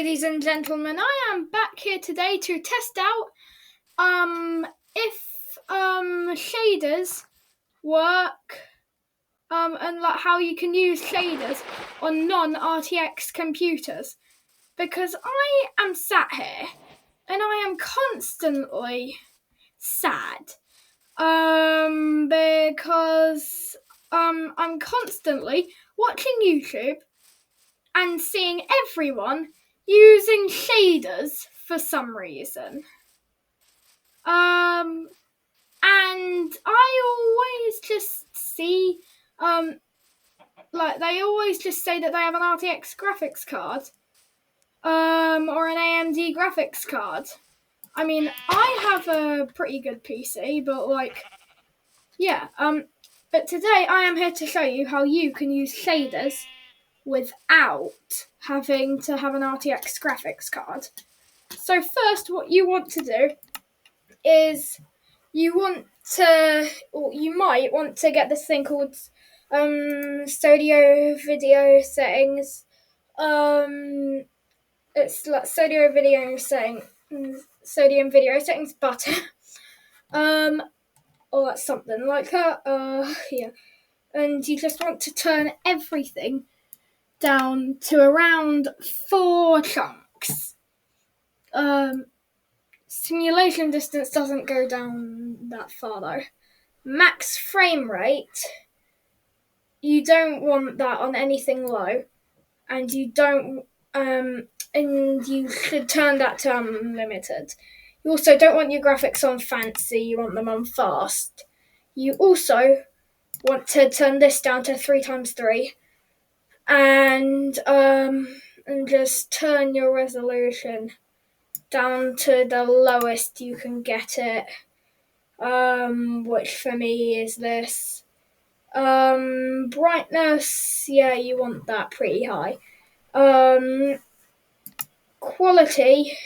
ladies and gentlemen, I am back here today to test out if shaders work and like how you can use shaders on non-RTX computers, because I am sat here and I am constantly sad because I'm constantly watching YouTube and seeing everyone using shaders for some reason. And I always just see, they always just say that they have an RTX graphics card, or an AMD graphics card. I mean, I have a pretty good PC, but but today I am here to show you how you can use shaders without having to have an RTX graphics card. So first, what you want to do is you might want to get this thing called Studio Video Settings. It's like Studio Video Settings button. Or that's something like that. Yeah. And you just want to turn everything down to around 4 chunks. Simulation distance doesn't go down that far though. Max frame rate, you don't want that on anything low, and you should turn that to unlimited. You also don't want your graphics on fancy, you want them on fast. You also want to turn this down to 3x3 and just turn your resolution down to the lowest you can get it, which for me is this. Brightness, yeah, you want that pretty high. Quality,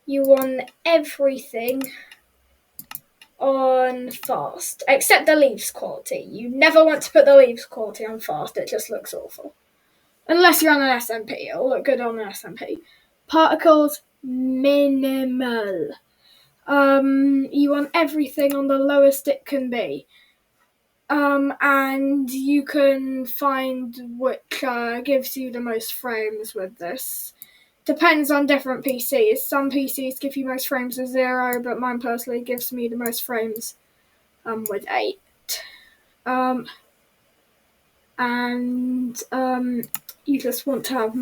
you want everything on fast, except the leaves quality. You never want to put the leaves quality on fast, it just looks awful. Unless you're on an SMP, it'll look good on an SMP. Particles, minimal. You want everything on the lowest it can be. And you can find which gives you the most frames with this. Depends on different PCs. Some PCs give you most frames with 0, but mine personally gives me the most frames with 8. You just want to have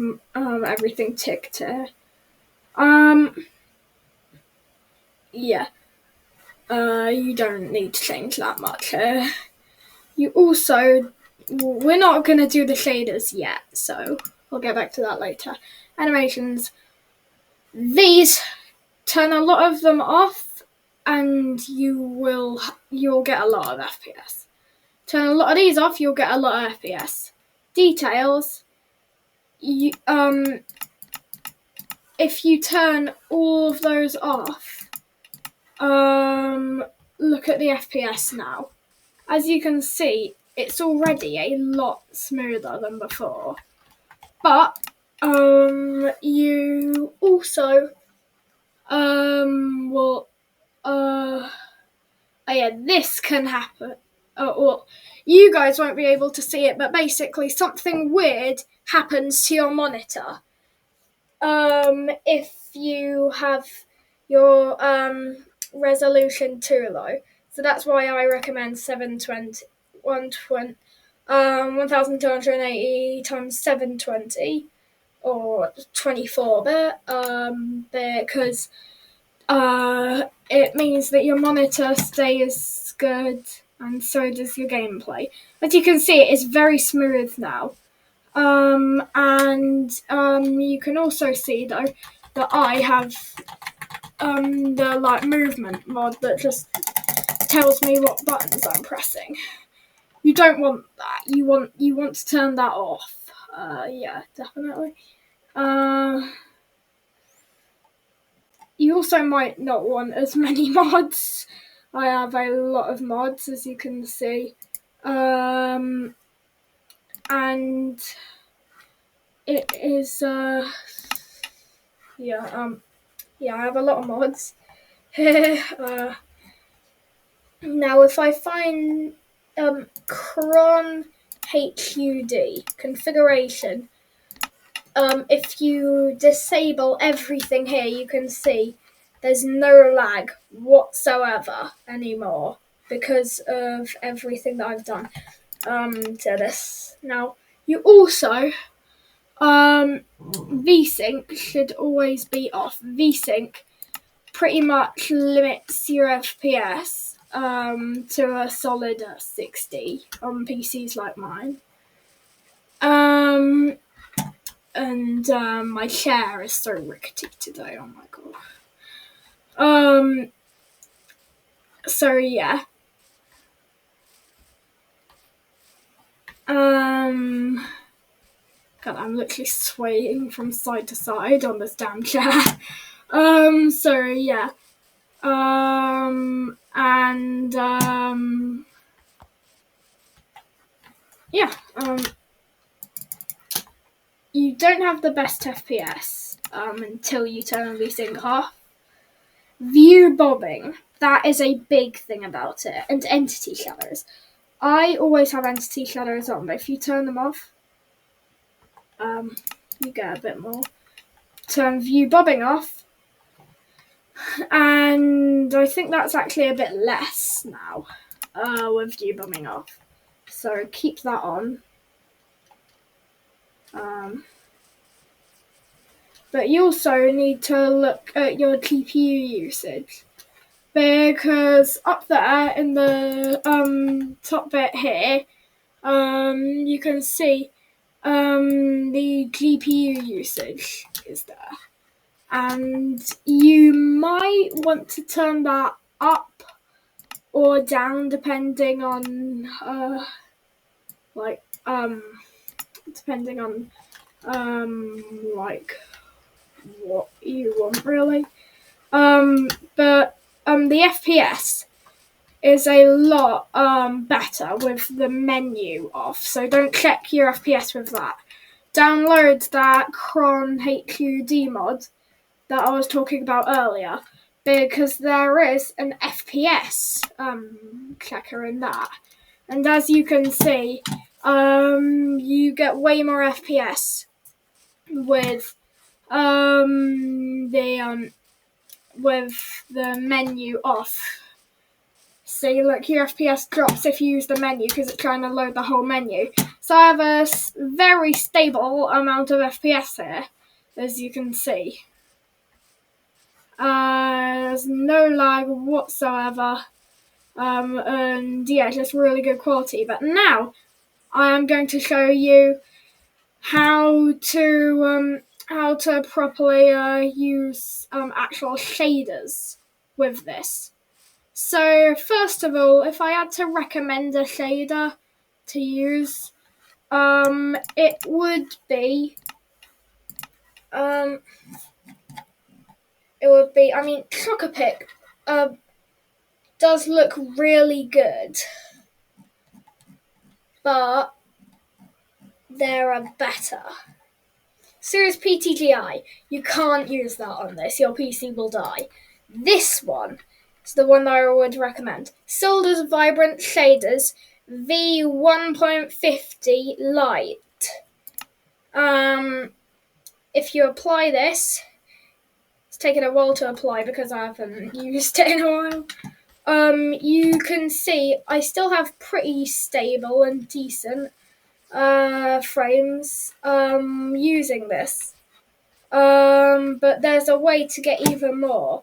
everything ticked here. Yeah. You don't need to change that much here. We're not going to do the shaders yet, so we'll get back to that later. Animations. These, turn a lot of them off and you'll get a lot of FPS. Turn a lot of these off, you'll get a lot of FPS. Details. If you turn all of those off, look at the FPS now. As you can see, it's already a lot smoother than before. But you also this can happen. You guys won't be able to see it, but basically something weird happens to your monitor if you have your resolution too low. So that's why I recommend 1280 times 720 or 24-bit, because it means that your monitor stays good and so does your gameplay. As you can see, it is very smooth now. You can also see though that I have the movement mod that just tells me what buttons I'm pressing. You don't want that. You want to turn that off. Yeah, definitely. You also might not want as many mods. I have a lot of mods, as you can see. And it is I have a lot of mods. Now, if I find cron HUD configuration, if you disable everything here, you can see there's no lag whatsoever anymore because of everything that I've done to this. Now, you also VSync should always be off. VSync pretty much limits your FPS to a solid 60 on PCs like mine. And my chair is so rickety today. Oh my god. So yeah. God, I'm literally swaying from side to side on this damn chair. So yeah. You don't have the best FPS until you turn VSync off. View bobbing, that is a big thing about it, and entity shadows. I always have entity shadows on, but if you turn them off, you get a bit more. Turn view bobbing off, and I think that's actually a bit less now with view bobbing off. So keep that on. But you also need to look at your GPU usage, because up there in the top bit here, you can see the GPU usage is there. And you might want to turn that up or down depending on what you want really. But the FPS is a lot better with the menu off, so don't check your FPS with that. Download that cron HUD mod that I was talking about earlier, because there is an FPS checker in that. And as you can see, you get way more FPS with the menu off. See, look, your FPS drops if you use the menu because it's trying to load the whole menu. So I have a very stable amount of FPS here, as you can see. There's no lag whatsoever, and yeah, just really good quality. But now I am going to show you how to properly use actual shaders with this. So first of all, if I had to recommend a shader to use, it would be Chocopic does look really good, but there are better. Series PTGI, you can't use that on this, your PC will die. This one is the one that I would recommend. Silder's Vibrant Shaders V1.50 Light. If you apply this, it's taken a while to apply because I haven't used it in a while. You can see I still have pretty stable and decent frames using this. But there's a way to get even more,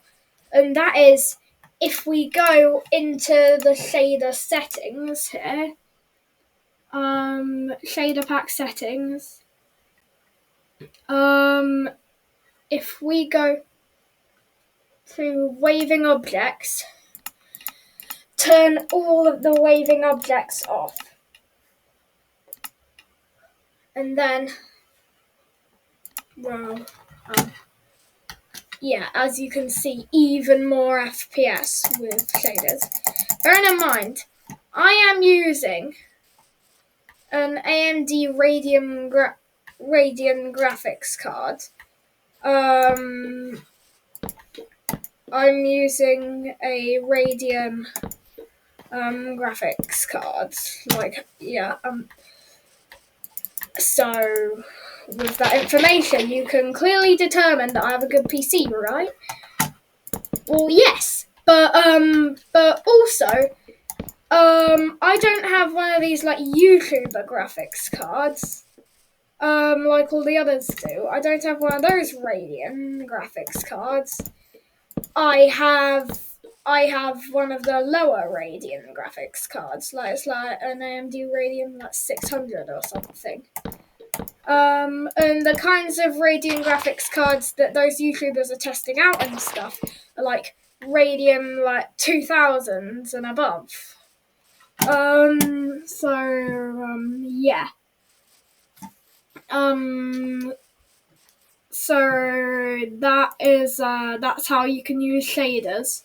and that is if we go into the shader settings here, shader pack settings, if we go to waving objects, turn all of the waving objects off, and then as you can see, even more FPS with shaders. Bearing in mind, I am using an AMD Radeon graphics card, I'm using a Radeon graphics card. So with that information, you can clearly determine that I have a good PC, right? Well, yes, but also, I don't have one of these like YouTuber graphics cards, like all the others do. I don't have one of those Radeon graphics cards. I have one of the lower Radeon graphics cards, like it's like an AMD Radeon like 600 or something. And the kinds of Radeon graphics cards that those YouTubers are testing out and stuff are like Radeon like 2000s and above. Yeah. So that's how you can use shaders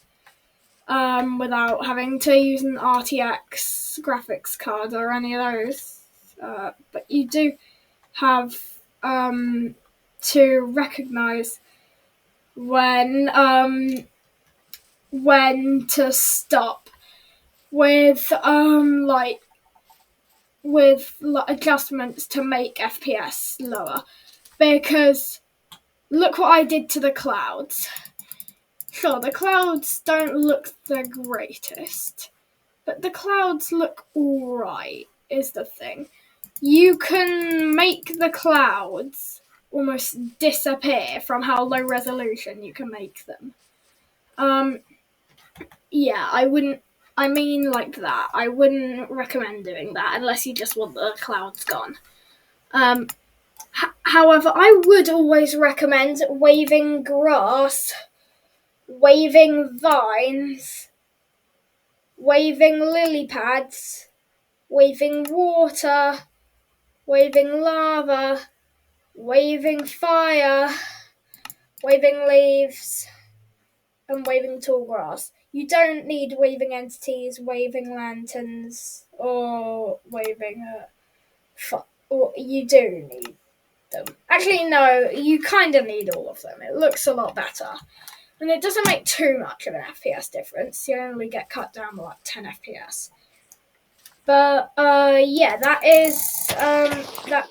without having to use an RTX graphics card or any of those. But you do have to recognize when to stop with adjustments to make FPS lower, because look what I did to the clouds. Sure, the clouds don't look the greatest, but the clouds look alright, is the thing. You can make the clouds almost disappear from how low resolution you can make them. Yeah, I wouldn't recommend doing that unless you just want the clouds gone. However, I would always recommend waving grass, waving vines, waving lily pads, waving water, waving lava, waving fire, waving leaves, and waving tall grass. You don't need waving entities, waving lanterns, or waving or you do need them. Actually, no, you kind of need all of them. It looks a lot better. And it doesn't make too much of an FPS difference. You only get cut down to like 10 FPS. But, yeah, that is, that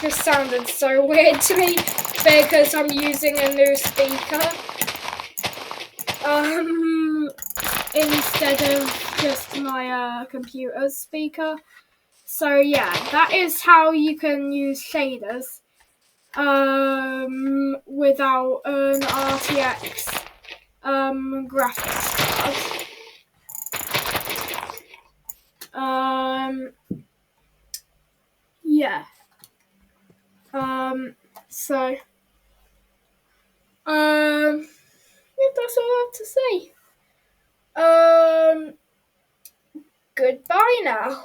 just sounded so weird to me because I'm using a new speaker. Instead of just my computer's speaker. So yeah, that is how you can use shaders without an RTX graphics card. Yeah. So yeah, that's all I have to say. Goodbye now.